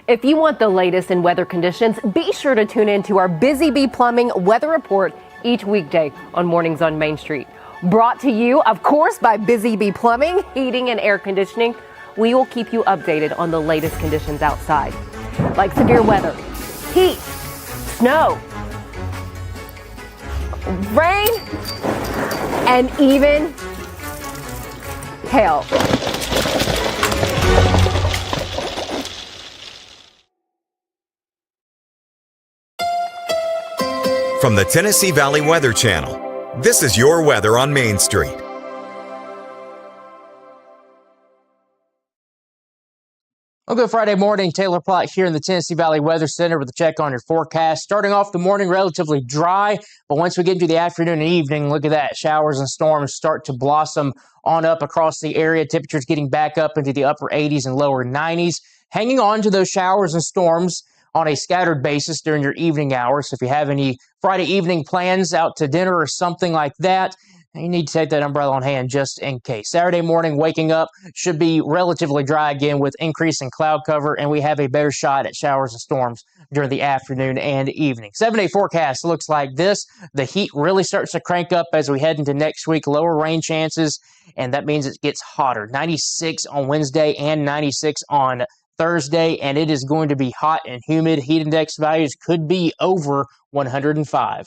If you want the latest in weather conditions, be sure to tune in to our Busy Bee Plumbing Weather Report each weekday on Mornings on Main Street. Brought to you, of course, by Busy Bee Plumbing, Heating and Air Conditioning. We will keep you updated on the latest conditions outside, like severe weather, heat, snow, rain, and even hail. From the Tennessee Valley Weather Channel, this is your weather on Main Street. Well, good Friday morning. Taylor Plott here in the Tennessee Valley Weather Center with a check on your forecast. Starting off the morning relatively dry, but once we get into the afternoon and evening, look at that. Showers and storms start to blossom on up across the area. Temperatures getting back up into the upper 80s and lower 90s. Hanging on to those showers and storms on a scattered basis during your evening hours. So if you have any Friday evening plans out to dinner or something like that, you need to take that umbrella on hand just in case. Saturday morning, waking up should be relatively dry again with increasing cloud cover, and we have a better shot at showers and storms during the afternoon and evening. 7-day forecast looks like this. The heat really starts to crank up as we head into next week. Lower rain chances, and that means it gets hotter. 96 on Wednesday and 96 on Thursday, and it is going to be hot and humid. Heat index values could be over 105.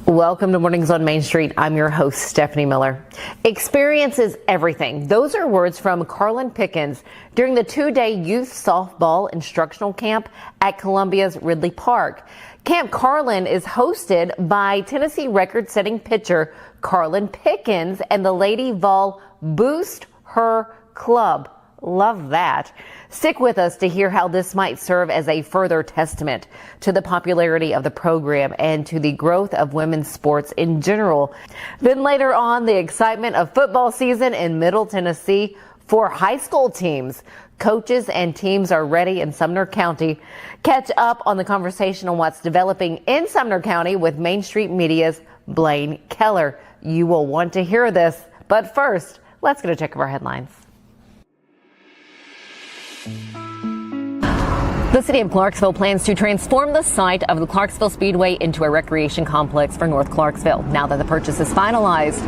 Welcome to Mornings on Main Street. I'm your host, Stefanie Miller. Experience is everything. Those are words from Karlyn Pickens during the 2-day youth softball instructional camp at Columbia's Ridley Park. Kamp Karlyn is hosted by Tennessee record-setting pitcher Karlyn Pickens and the Lady Vol Boost Her Club. Love that. Stick with us to hear how this might serve as a further testament to the popularity of the program and to the growth of women's sports in general. Then later on, the excitement of football season in Middle Tennessee for high school teams. Coaches and teams are ready in Sumner County. Catch up on the conversation on what's developing in Sumner County with Main Street Media's Blaine Kellar. You will want to hear this, but first, let's get a check of our headlines. The city of Clarksville plans to transform the site of the Clarksville Speedway into a recreation complex for North Clarksville. Now that the purchase is finalized,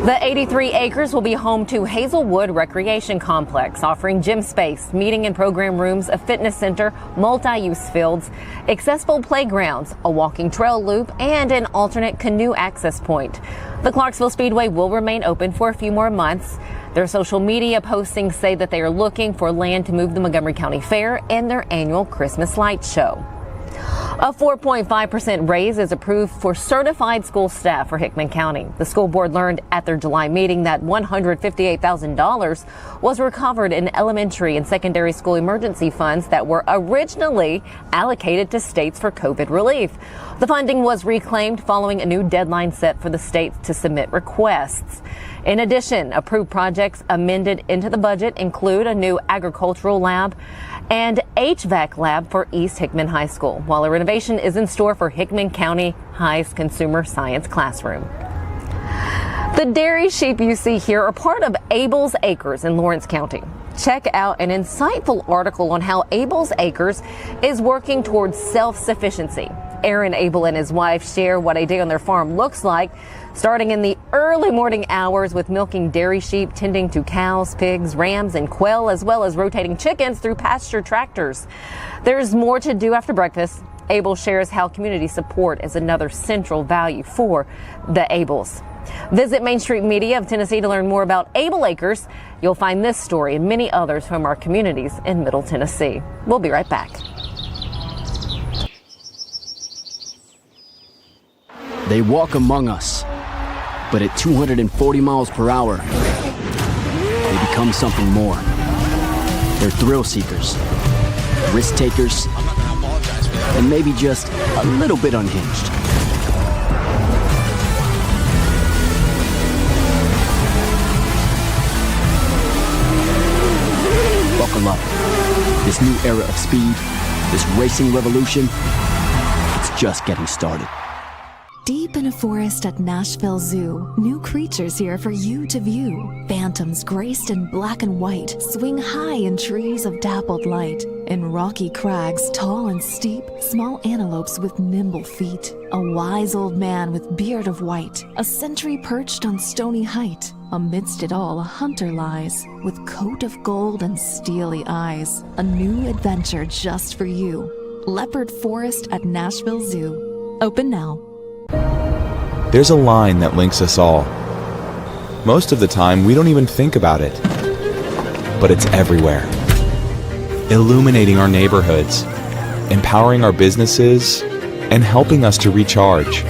the 83 acres will be home to Hazelwood Recreation Complex, offering gym space, meeting and program rooms, a fitness center, multi-use fields, accessible playgrounds, a walking trail loop, and an alternate canoe access point. The Clarksville Speedway will remain open for a few more months. Their social media postings say that they are looking for land to move the Montgomery County Fair and their annual Christmas light show. A 4.5% raise is approved for certified school staff for Hickman County. The school board learned at their July meeting that $158,000 was recovered in elementary and secondary school emergency funds that were originally allocated to states for COVID relief. The funding was reclaimed following a new deadline set for the states to submit requests. In addition, approved projects amended into the budget include a new agricultural lab and HVAC lab for East Hickman High School, while a renovation is in store for Hickman County High's consumer science classroom. The dairy sheep you see here are part of Abel's Acres in Lawrence County. Check out an insightful article on how Abel's Acres is working towards self-sufficiency. Aaron Abel and his wife share what a day on their farm looks like, starting in the early morning hours with milking dairy sheep, tending to cows, pigs, rams, and quail, as well as rotating chickens through pasture tractors. There's more to do after breakfast. Abel shares how community support is another central value for the Abels. Visit Main Street Media of Tennessee to learn more about Abel Acres. You'll find this story and many others from our communities in Middle Tennessee. We'll be right back. They walk among us, but at 240 miles per hour, they become something more. They're thrill seekers, risk takers, and maybe just a little bit unhinged. Buckle up. This new era of speed, this racing revolution, it's just getting started. Deep in a forest at Nashville Zoo, new creatures here for you to view. Phantoms graced in black and white swing high in trees of dappled light. In rocky crags, tall and steep, small antelopes with nimble feet. A wise old man with beard of white, a sentry perched on stony height. Amidst it all, a hunter lies, with coat of gold and steely eyes. A new adventure just for you. Leopard Forest at Nashville Zoo. Open now. There's a line that links us all. Most of the time, we don't even think about it. But it's everywhere. Illuminating our neighborhoods, empowering our businesses, and helping us to recharge.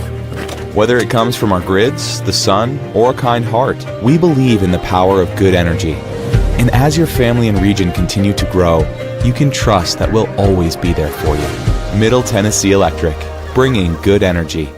Whether it comes from our grids, the sun, or a kind heart, we believe in the power of good energy. And as your family and region continue to grow, you can trust that we'll always be there for you. Middle Tennessee Electric, bringing good energy.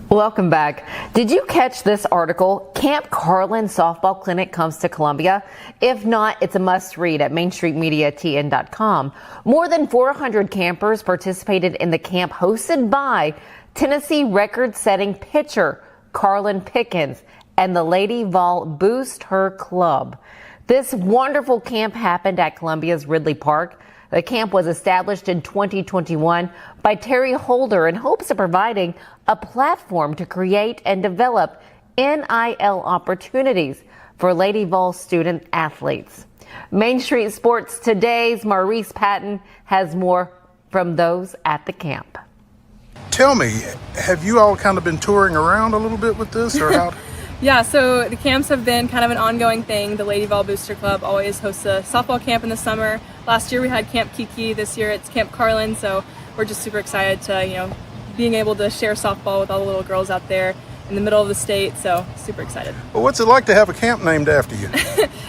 Welcome back. Did you catch this article? Kamp Karlyn softball clinic comes to Columbia. If not, it's a must read at mainstreetmediatn.com. More than 400 campers participated in the camp hosted by Tennessee record-setting pitcher Carlin Pickens and the Lady Vol Boost Her Club. This wonderful camp happened at Columbia's Ridley Park. The camp was established in 2021 by Terry Holder in hopes of providing a platform to create and develop NIL opportunities for Lady Vol student athletes. Main Street Sports Today's Maurice Patton has more from those at the camp. Tell me, have you all kind of been touring around a little bit with this, or how? Yeah, so the camps have been kind of an ongoing thing. The Lady Vol Booster Club always hosts a softball camp in the summer. Last year we had Kamp Kiki. This year it's Kamp Karlyn. So we're just super excited to, being able to share softball with all the little girls out there in the middle of the state. So super excited. Well, what's it like to have a camp named after you?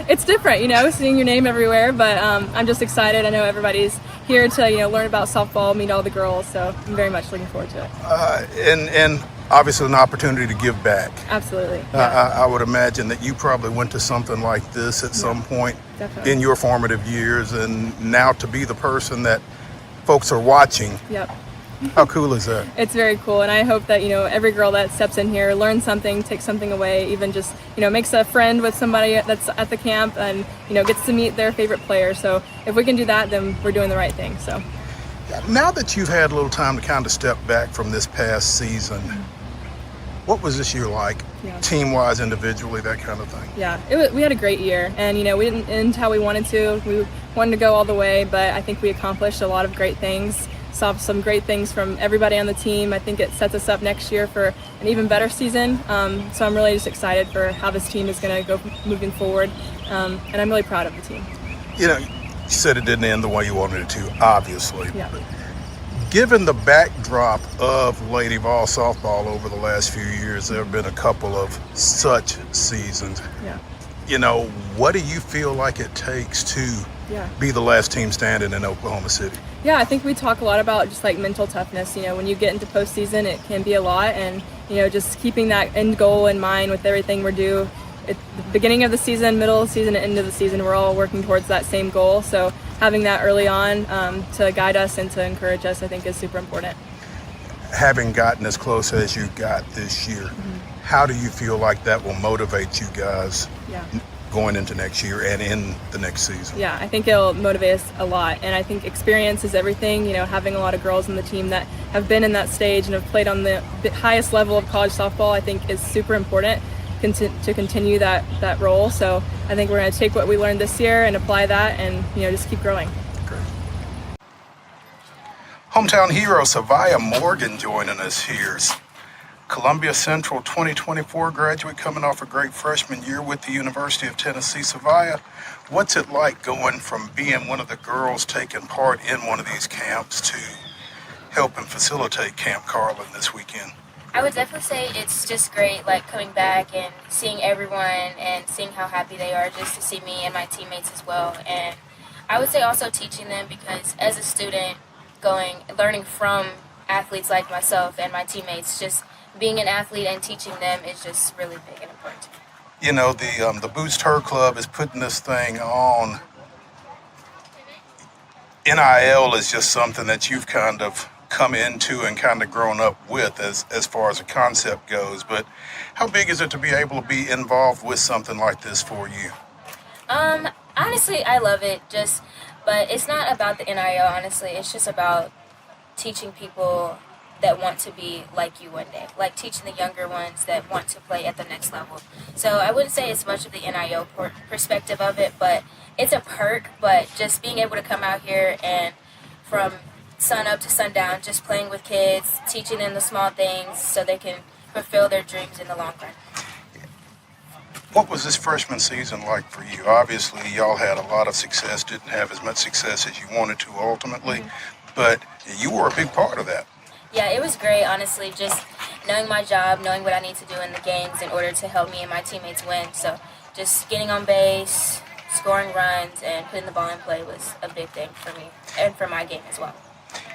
It's different, seeing your name everywhere. But I'm just excited. I know everybody's here to, learn about softball, meet all the girls. So I'm very much looking forward to it. And obviously an opportunity to give back. Absolutely. Yeah. I would imagine that you probably went to something like this at some point definitely. In your formative years, and now to be the person that folks are watching. Yep. How cool is that? It's very cool, and I hope that every girl that steps in here learns something, takes something away, even just makes a friend with somebody that's at the camp, and gets to meet their favorite player. So if we can do that, then we're doing the right thing. So now that you've had a little time to kind of step back from this past season, what was this year like, team-wise, individually, that kind of thing? Yeah, we had a great year, and we didn't end how we wanted to. We wanted to go all the way, but I think we accomplished a lot of great things. Saw some great things from everybody on the team. I think it sets us up next year for an even better season. So I'm really just excited for how this team is going to go moving forward, and I'm really proud of the team. You said it didn't end the way you wanted it to, obviously. Yeah. But given the backdrop of Lady Vol softball over the last few years, there have been a couple of such seasons. Yeah. What do you feel like it takes to be the last team standing in Oklahoma City? Yeah, I think we talk a lot about just like mental toughness. When you get into postseason, it can be a lot, and just keeping that end goal in mind with everything we're doing. At the beginning of the season, middle of the season, and end of the season, we're all working towards that same goal. So having that early on to guide us and to encourage us, I think, is super important. Having gotten as close as you got this year, how do you feel like that will motivate you guys going into next year and in the next season? Yeah, I think it'll motivate us a lot, and I think experience is everything. Having a lot of girls on the team that have been in that stage and have played on the highest level of college softball, I think is super important to continue that role. So I think we're going to take what we learned this year and apply that, and just keep growing. Great. Hometown hero Savia Morgan joining us here. Columbia Central 2024 graduate coming off a great freshman year with the University of Tennessee. Savia, what's it like going from being one of the girls taking part in one of these camps to help and facilitate Kamp Karlyn this weekend? I would definitely say it's just great, like coming back and seeing everyone and seeing how happy they are just to see me and my teammates as well. And I would say also teaching them, because as a student, learning from athletes like myself and my teammates, just being an athlete and teaching them is just really big and important. You know, the Boost Her Club is putting this thing on. NIL is just something that you've kind of come into and kind of grown up with as far as the concept goes. But how big is it to be able to be involved with something like this for you? Honestly, I love it. But it's not about the NIL. Honestly, it's just about teaching people that want to be like you one day, like teaching the younger ones that want to play at the next level. So I wouldn't say it's much of the NIL perspective of it, but it's a perk. But just being able to come out here and from sun up to sundown, just playing with kids, teaching them the small things so they can fulfill their dreams in the long run. What was this freshman season like for you? Obviously, y'all had a lot of success, didn't have as much success as you wanted to ultimately, but you were a big part of that. Yeah, it was great, honestly, just knowing my job, knowing what I need to do in the games in order to help me and my teammates win. So just getting on base, scoring runs, and putting the ball in play was a big thing for me and for my game as well.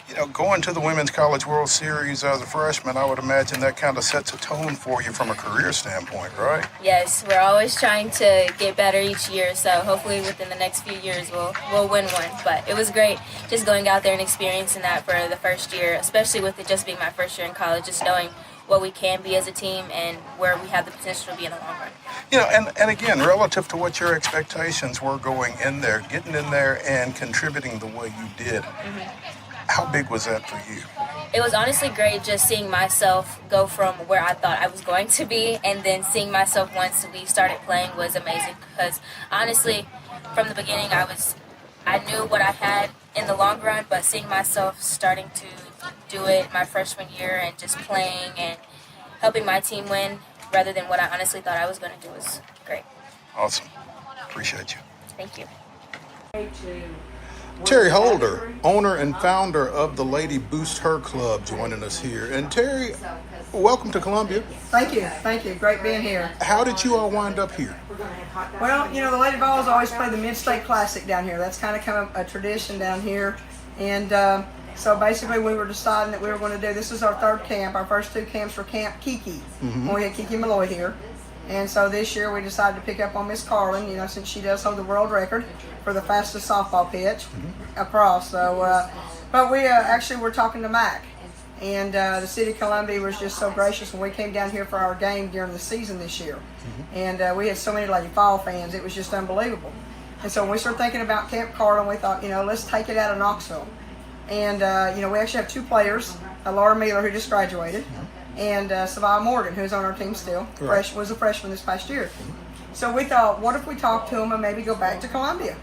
You know, going to the Women's College World Series as a freshman, I would imagine that kind of sets a tone for you from a career standpoint, right? Yes, we're always trying to get better each year, so hopefully within the next few years we'll win one. But it was great just going out there and experiencing that for the first year, especially with it just being my first year in college, just knowing what we can be as a team and where we have the potential to be in the long run. You know, and again, relative to what your expectations were going in there, getting in there and contributing the way you did, how big was that for you? It was honestly great just seeing myself go from where I thought I was going to be, and then seeing myself once we started playing was amazing, because honestly, from the beginning, I knew what I had in the long run, but seeing myself starting to do it my freshman year and just playing and helping my team win rather than what I honestly thought I was going to do was great. Awesome. Appreciate you. Thank you. Terry Holder, owner and founder of the Lady Boost Her Club, joining us here. And Terry, welcome to Columbia. Thank you. Great being here. How did you all wind up here? Well, you know, the Lady Vols always play the Mid-State Classic down here. That's kind of a tradition down here. And so basically we were deciding that we were going to do, this is our third camp. Our first two camps were Kamp Kiki, when we had Kiki Malloy here. And so this year we decided to pick up on Miss Karlyn, you know, since she does hold the world record for the fastest softball pitch across. So, but we actually were talking to Mac, and the city of Columbia was just so gracious when we came down here for our game during the season this year. And we had so many Lady Fall fans, it was just unbelievable. And so when we started thinking about Kamp Karlyn, we thought, you know, let's take it out of Knoxville. And, you know, we actually have two players, Laura Miller, who just graduated, and Stefanie Morgan, who's on our team still, was a freshman this past year. So we thought, what if we talk to them and maybe go back to Columbia?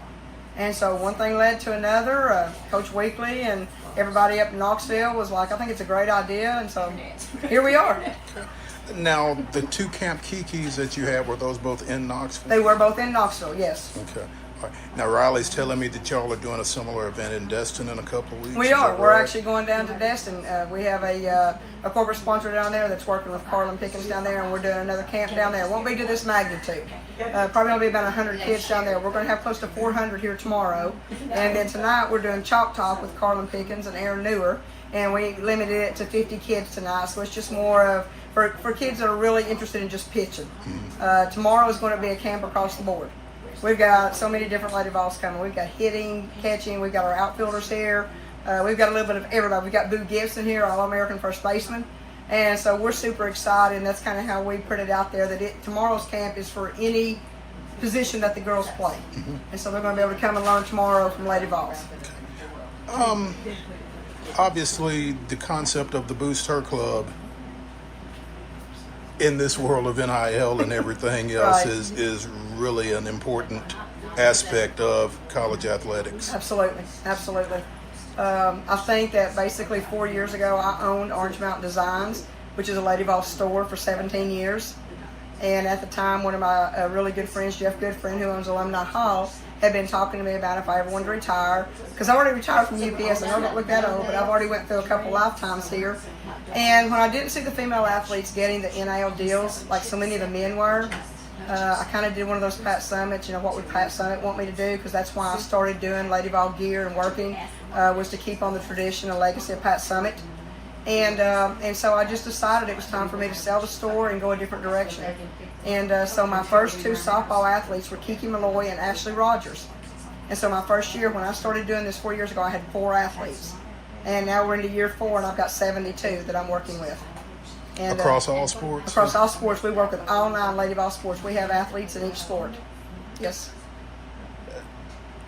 And so one thing led to another. Coach Weekly and everybody up in Knoxville was like, I think it's a great idea, and so here we are. Now, the two Kamp Kikis that you had, were those both in Knoxville? They were both in Knoxville, yes. Okay. All right. Now, Riley's telling me that y'all are doing a similar event in Destin in a couple of weeks. We are. We're actually going down to Destin. We have a corporate sponsor down there that's working with Karlyn Pickens down there, and we're doing another camp down there. It won't be to this magnitude. Probably going to be about 100 kids down there. We're going to have close to 400 here tomorrow. And then tonight we're doing Chalk Talk with Karlyn Pickens and Aaron Newer, and we limited it to 50 kids tonight. So it's just more of for kids that are really interested in just pitching. Tomorrow is going to be a camp across the board. We've got so many different Lady Vols coming. We've got hitting, catching. We've got our outfielders here. We've got a little bit of everybody. We've got Boo Gibson here, All-American first baseman. And so we're super excited, and that's kind of how we put it out there, that tomorrow's camp is for any position that the girls play. And so they're going to be able to come and learn tomorrow from Lady Vols. Obviously, the concept of the Boost Her Club in this world of NIL and everything else is really an important aspect of college athletics. Absolutely. I think that basically 4 years ago I owned Orange Mountain Designs, which is a Lady Vol store, for 17 years. And at the time, one of my really good friends, Jeff Goodfriend, who owns Alumni Hall, had been talking to me about if I ever wanted to retire. Because I already retired from UPS. I know I don't look that old, but I've already went through a couple lifetimes here. And when I didn't see the female athletes getting the NIL deals like so many of the men were, I kind of did one of those Pat Summits, what would Pat Summit want me to do, because that's why I started doing Lady Vol gear and working, was to keep on the tradition and legacy of Pat Summit. And so I just decided it was time for me to sell the store and go a different direction. And so my first 2 softball athletes were Kiki Malloy and Ashley Rogers. And so my first year, when I started doing this 4 years ago, I had 4 athletes. And now we're into year 4, and I've got 72 that I'm working with. And, across all sports? Across all sports. We work with all 9 Lady Vol sports. We have athletes in each sport. Yes.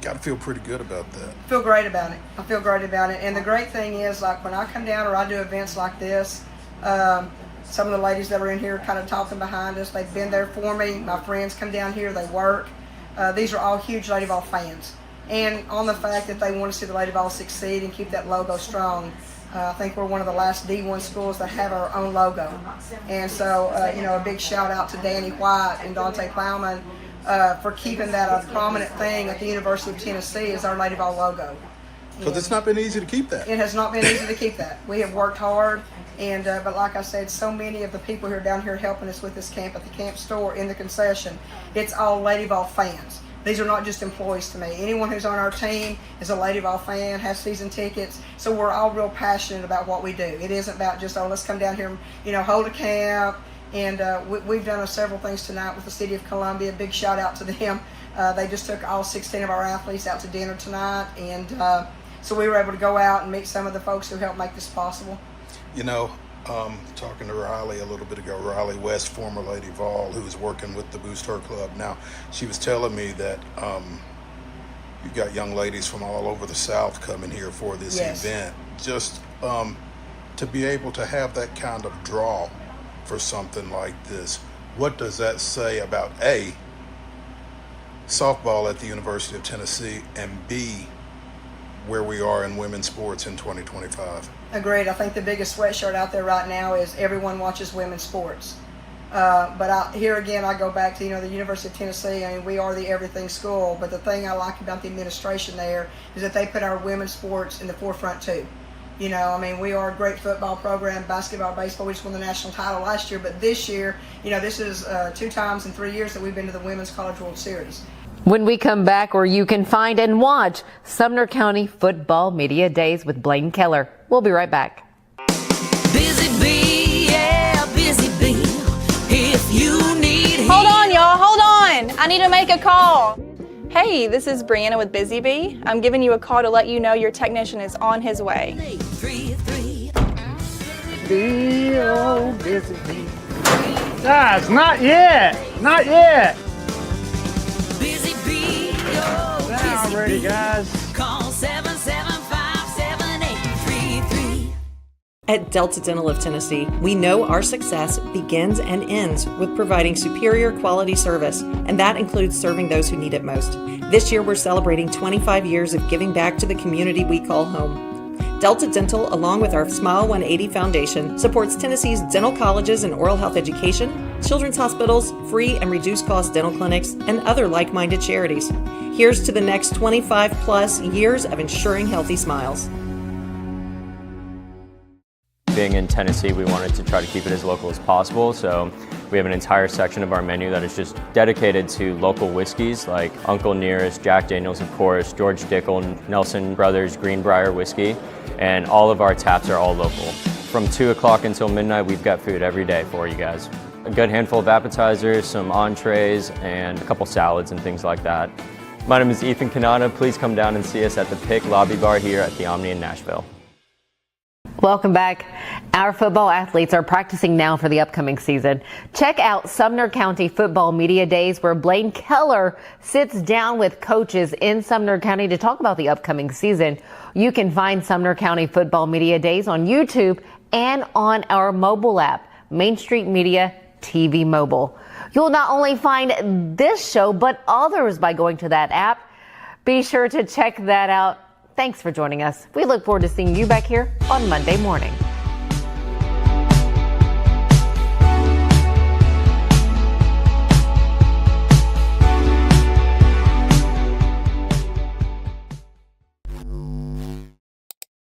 Got to feel pretty good about that. I feel great about it. I feel great about it. And the great thing is, like, when I come down or I do events like this, some of the ladies that are in here kind of talking behind us, they've been there for me. My friends come down here, they work. These are all huge Lady Vol fans. And on the fact that they want to see the Lady Vol succeed and keep that logo strong. I think we're one of the last D1 schools that have our own logo. And so, a big shout out to Danny White and Dante Plowman for keeping that a prominent thing at the University of Tennessee is our Lady Vol logo. Because it's not been easy to keep that. It has not been easy to keep that. We have worked hard, and but like I said, so many of the people who are down here helping us with this camp at the camp store, in the concession, it's all Lady Vol fans. These are not just employees to me. Anyone who's on our team is a Lady Vol fan, has season tickets. So we're all real passionate about what we do. It isn't about just, let's come down here and, hold a camp. And we've done several things tonight with the City of Columbia. Big shout out to them. They just took all 16 of our athletes out to dinner tonight. And so we were able to go out and meet some of the folks who helped make this possible. Talking to Riley a little bit ago, Riley West, former Lady Vol, who is working with the Boost Her Club now, she was telling me that you've got young ladies from all over the South coming here for this event. Just to be able to have that kind of draw for something like this, what does that say about A, softball at the University of Tennessee, and B, where we are in women's sports in 2025? Agreed. I think the biggest sweatshirt out there right now is everyone watches women's sports. But here again, I go back to, the University of Tennessee. I mean, we are the everything school, but the thing I like about the administration there is that they put our women's sports in the forefront too. We are a great football program, basketball, baseball. We just won the national title last year, but this year, this is 2 times in 3 years that we've been to the Women's College World Series. When we come back, where you can find and watch Sumner County Football Media Days with Blaine Kellar. We'll be right back. Busy bee, yeah, busy bee. If you need Hold on, y'all. Hold on. I need to make a call. Hey, this is Brianna with Busy Bee. I'm giving you a call to let you know your technician is on his way. 833. Busy bee. Guys, not yet. Not yet. Busy bee, oh, Not ready, guys. Call 775-7833. At Delta Dental of Tennessee, we know our success begins and ends with providing superior quality service, and that includes serving those who need it most. This year, we're celebrating 25 years of giving back to the community we call home. Delta Dental, along with our Smile 180 Foundation, supports Tennessee's dental colleges and oral health education, children's hospitals, free and reduced cost dental clinics, and other like-minded charities. Here's to the next 25 plus years of ensuring healthy smiles. Being in Tennessee, we wanted to try to keep it as local as possible, so we have an entire section of our menu that is just dedicated to local whiskeys like Uncle Nearest, Jack Daniels, of course, George Dickel, Nelson Brothers, Greenbrier Whiskey, and all of our taps are all local. From 2 o'clock until midnight, we've got food every day for you guys. A good handful of appetizers, some entrees, and a couple salads and things like that. My name is Ethan Kanata. Please come down and see us at the Pick Lobby Bar here at the Omni in Nashville. Welcome back. Our football athletes are practicing now for the upcoming season. Check out Sumner County Football Media Days, where Blaine Kellar sits down with coaches in Sumner County to talk about the upcoming season. You can find Sumner County Football Media Days on YouTube and on our mobile app, Main Street Media TV Mobile. You'll not only find this show, but others by going to that app. Be sure to check that out. Thanks for joining us. We look forward to seeing you back here on Monday morning.